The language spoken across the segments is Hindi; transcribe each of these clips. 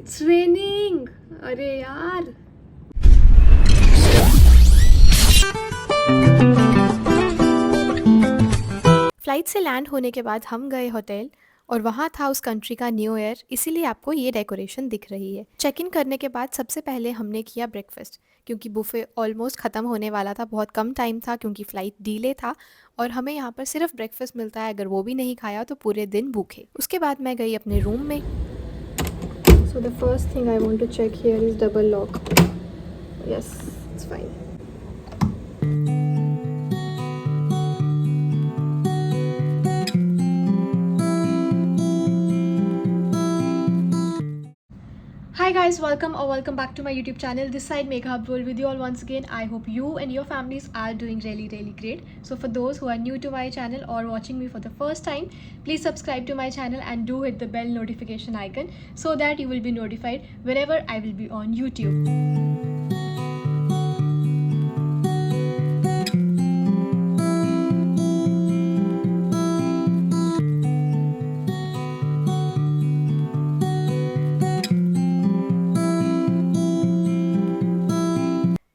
It's raining. अरे यार, फ़्लाइट से लैंड होने के बाद हम गए होटल और वहाँ था उस कंट्री का न्यू ईयर, इसीलिए आपको ये डेकोरेशन दिख रही है। चेक इन करने के बाद सबसे पहले हमने किया ब्रेकफास्ट, क्योंकि बुफ़े ऑलमोस्ट ख़त्म होने वाला था, बहुत कम टाइम था क्योंकि फ़्लाइट डिले था और हमें यहाँ पर सिर्फ ब्रेकफास्ट मिलता है, अगर वो भी नहीं खाया तो पूरे दिन भूखे। उसके बाद मैं गई अपने रूम में। So the first thing I want to check here is double lock. Yes, it's fine. Hi guys, welcome back to my YouTube channel. This side Megha Abdul with you all once again. I hope you and your families are doing really great. So for those who are new to my channel or watching me for the first time, please subscribe to my channel and do hit the bell notification icon so that you will be notified whenever I will be on YouTube.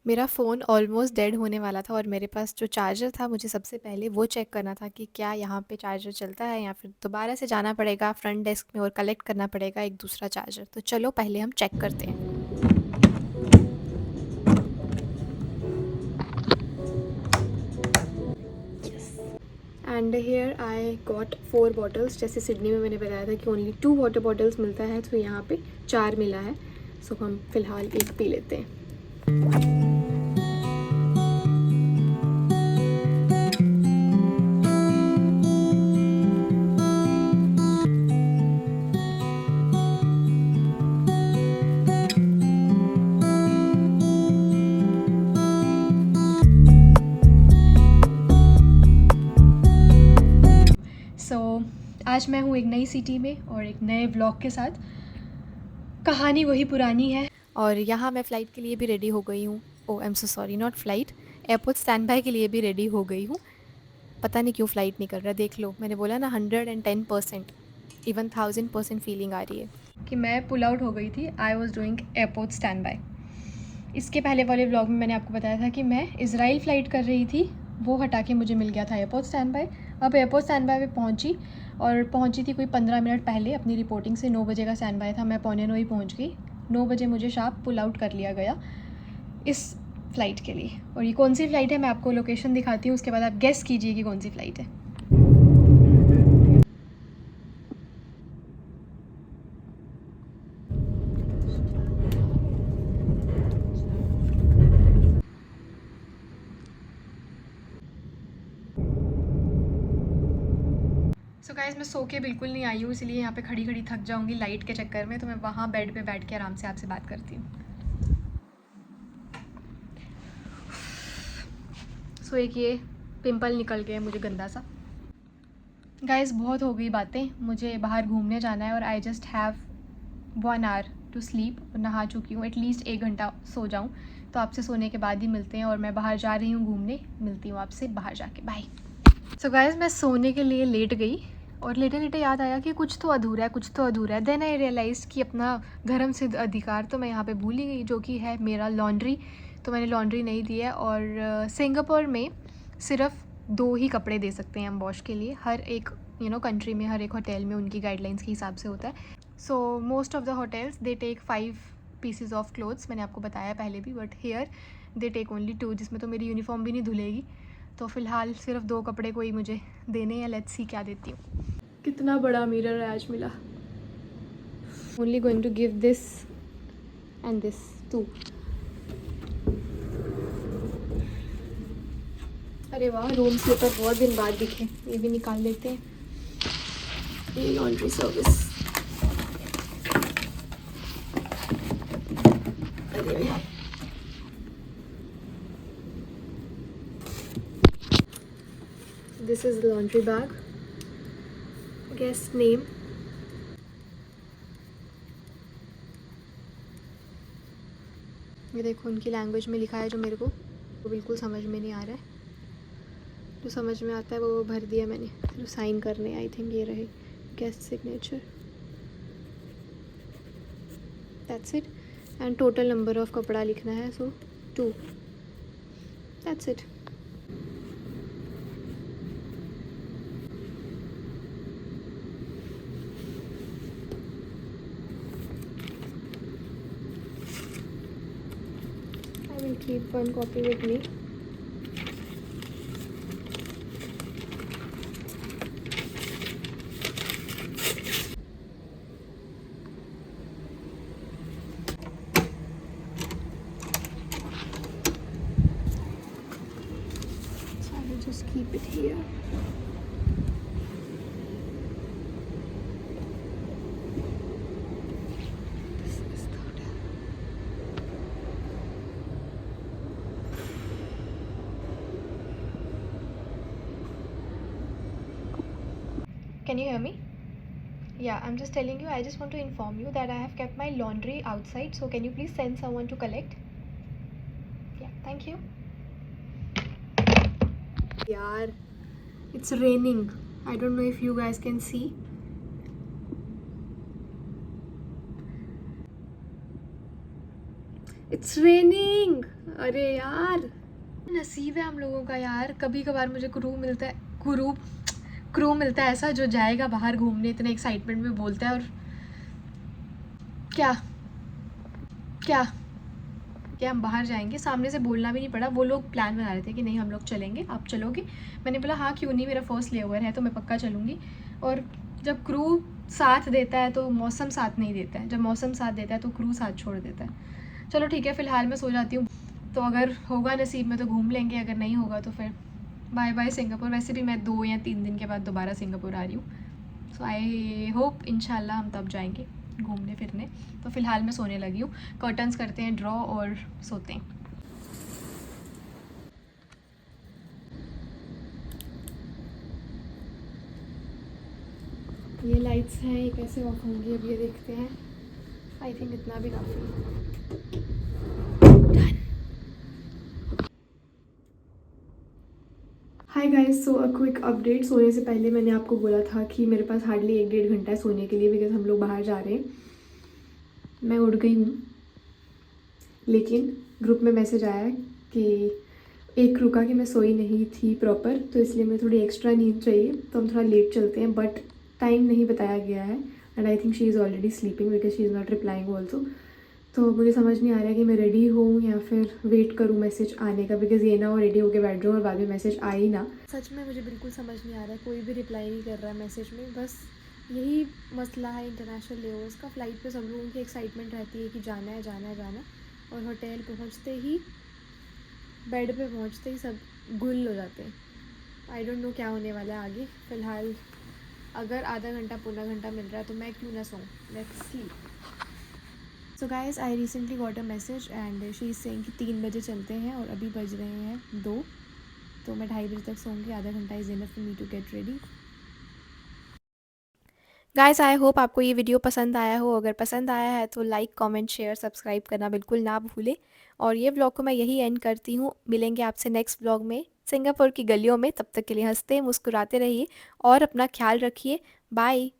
मेरा फ़ोन ऑलमोस्ट डेड होने वाला था और मेरे पास जो चार्जर था, मुझे सबसे पहले वो चेक करना था कि क्या यहाँ पे चार्जर चलता है या फिर दोबारा से जाना पड़ेगा फ्रंट डेस्क में और कलेक्ट करना पड़ेगा एक दूसरा चार्जर। तो चलो पहले हम चेक करते हैं। And here I got 4 bottles. जैसे सिडनी में मैंने बताया था कि ओनली 2 वाटर बॉटल्स मिलता है, तो यहाँ पे 4 मिला है। सो हम फ़िलहाल एक पी लेते हैं। आज मैं हूँ एक नई सिटी में और एक नए ब्लॉग के साथ। कहानी वही पुरानी है और यहाँ मैं फ़्लाइट के लिए भी रेडी हो गई हूँ। Oh I am so sorry, not flight, airport standby के लिए भी रेडी हो गई हूँ। पता नहीं क्यों फ़्लाइट नहीं कर रहा, देख लो, मैंने बोला ना 110%, इवन 1000% फीलिंग आ रही है कि मैं पुल आउट हो गई थी। I was doing airport stand by. इसके पहले वाले व्लॉग में मैंने आपको बताया था कि मैं इज़राइल फ़्लाइट कर रही थी, वो हटा के मुझे मिल गया था एयरपोर्ट स्टैंड बाय। अब एयरपोर्ट स्टैंड बाय पे पहुंची थी कोई 15 मिनट पहले अपनी रिपोर्टिंग से। 9 बजे का स्टैंड बाय था, मैं 8:45 ही पहुंच गई। 9 बजे मुझे शार्प पुल आउट कर लिया गया इस फ़्लाइट के लिए। और ये कौन सी फ़्लाइट है मैं आपको लोकेशन दिखाती हूँ, उसके बाद आप गेस कीजिए कि कौन सी फ़्लाइट है। सो गाइस, मैं सो के बिल्कुल नहीं आई हूँ, इसलिए यहाँ पे खड़ी खड़ी थक जाऊँगी लाइट के चक्कर में, तो मैं वहाँ बेड पे बैठ के आराम से आपसे बात करती हूँ। सो एक ये पिंपल निकल गया मुझे गंदा सा। गाइस, बहुत हो गई बातें, मुझे बाहर घूमने जाना है और I just have 1 hour to sleep. नहा चुकी हूँ, एटलीस्ट 1 घंटा सो जाऊँ, तो आपसे सोने के बाद ही मिलते हैं। और मैं बाहर जा रही हूँ घूमने, मिलती हूँ आपसे बाहर जाके, बाय। सो गाइस, मैं सोने के लिए लेट गई और लेटे लेटे याद आया कि कुछ तो अधूरा है, कुछ तो अधूरा है। देन आई रियलाइज़ कि अपना धर्म सिद्ध अधिकार तो मैं यहाँ पे भूल ही गई, जो कि है मेरा लॉन्ड्री। तो मैंने लॉन्ड्री नहीं दी है। और सिंगापुर में सिर्फ 2 ही कपड़े दे सकते हैं हम वॉश के लिए। हर एक कंट्री में, हर एक होटल में उनकी गाइडलाइंस के हिसाब से होता है। So most of the hotels they take 5 pieces of clothes, मैंने आपको बताया पहले भी, but here they take only 2, जिसमें तो मेरी यूनिफॉर्म भी नहीं धुलेगी। तो फ़िलहाल सिर्फ 2 कपड़े कोई मुझे देने हैं, लेट्स सी क्या देती हूँ। कितना बड़ा मिरर आज मिला। Only going to give this and this 2। अरे वाह, रूम स्लीपर बहुत दिन बाद दिखे, ये भी निकाल लेते हैं। ये लॉन्ड्री सर्विस, अरे this is laundry bag, guest name, ये देखो उनकी लैंग्वेज में लिखा है जो मेरे को बिल्कुल समझ में नहीं आ रहा है। जो समझ में आता है वो भर दिया मैंने। जो साइन करने आई थिंक ये रहे guest signature, that's it. And total number of कपड़ा लिखना है, सो 2. That's it. I will keep one copy with me. So I will just keep it here. This is the hotel. Can you hear me? Yeah, I'm just telling you, I just want to inform you that I have kept my laundry outside, so can you please send someone to collect? Yeah, thank you. Yaar, it's raining. I don't know if you guys can see. It's raining. अरे यार, नसीब है हम लोगों का यार. कभी कभार मुझे क्रू मिलता है ऐसा जो जाएगा बाहर घूमने, इतने एक्साइटमेंट में बोलता है. और क्या क्या क्या हम बाहर जाएंगे, सामने से बोलना भी नहीं पड़ा. वो लोग प्लान बना रहे थे कि नहीं हम लोग चलेंगे, आप चलोगे? मैंने बोला हाँ क्यों नहीं, मेरा फर्स्ट लेओवर है तो मैं पक्का चलूँगी. और जब क्रू साथ देता है तो मौसम साथ नहीं देता है, जब मौसम साथ देता है तो क्रू साथ छोड़ देता है. चलो ठीक है, फ़िलहाल मैं सो जाती हूँ. तो अगर होगा नसीब में तो घूम लेंगे, अगर नहीं होगा तो फिर बाय बाय सिंगापुर. वैसे भी मैं 2 या 3 दिन के बाद दोबारा सिंगापुर आ रही हूँ. सो आई होप इंशाल्लाह हम तब जाएंगे घूमने फिरने. तो फ़िलहाल मैं सोने लगी हूँ. कर्टन्स करते हैं ड्रॉ और सोते हैं. ये लाइट्स हैं, ये कैसे ऑफ होंगी अब ये देखते हैं. आई थिंक इतना भी काफ़ी. Hi guys, so a quick update. सोने से पहले मैंने आपको बोला था कि मेरे पास हार्डली 1-1.5 घंटा है सोने के लिए, बिकॉज हम लोग बाहर जा रहे हैं. मैं उठ गई हूँ, लेकिन ग्रुप में मैसेज आया कि एक क्रू का कि मैं सोई नहीं थी प्रॉपर, तो इसलिए मैं थोड़ी एक्स्ट्रा नींद चाहिए, तो हम थोड़ा लेट चलते हैं. बट टाइम नहीं बताया गया है and I think she is already sleeping because she is not replying also. तो मुझे समझ नहीं आ रहा है कि मैं रेडी हूँ या फिर वेट करूँ मैसेज आने का, बिकॉज़ ये ना हो रेडी होके बैठ जाऊँ और बाद में मैसेज आ ही ना. सच में मुझे बिल्कुल समझ नहीं आ रहा है, कोई भी रिप्लाई नहीं कर रहा है मैसेज में. बस यही मसला है इंटरनेशनल लेओवर्स का. फ़्लाइट पे सब लोगों की एक्साइटमेंट रहती है कि जाना है जाना है जाना है, और होटल पहुँचते ही, बेड पे पहुँचते ही सब गुल हो जाते हैं. आई डोंट नो क्या होने वाला है आगे. फ़िलहाल अगर आधा घंटा पौना घंटा मिल रहा है तो मैं क्यों ना सोऊं. Let's sleep. So guys, I recently got a message and she is saying कि 3 बजे चलते हैं और अभी बज रहे हैं 2. तो मैं 2:30 बजे तक सोऊंगी. आधा घंटा is enough for me to get ready. Guys, I hope आपको ये वीडियो पसंद आया हो. अगर पसंद आया है तो लाइक कमेंट शेयर सब्सक्राइब करना बिल्कुल ना भूलें. और ये व्लॉग को मैं यही एंड करती हूँ. मिलेंगे आपसे नेक्स्ट व्लॉग में सिंगापुर की गलियों में. तब तक के लिए हंसते मुस्कुराते रहिए और अपना ख्याल रखिए. बाय.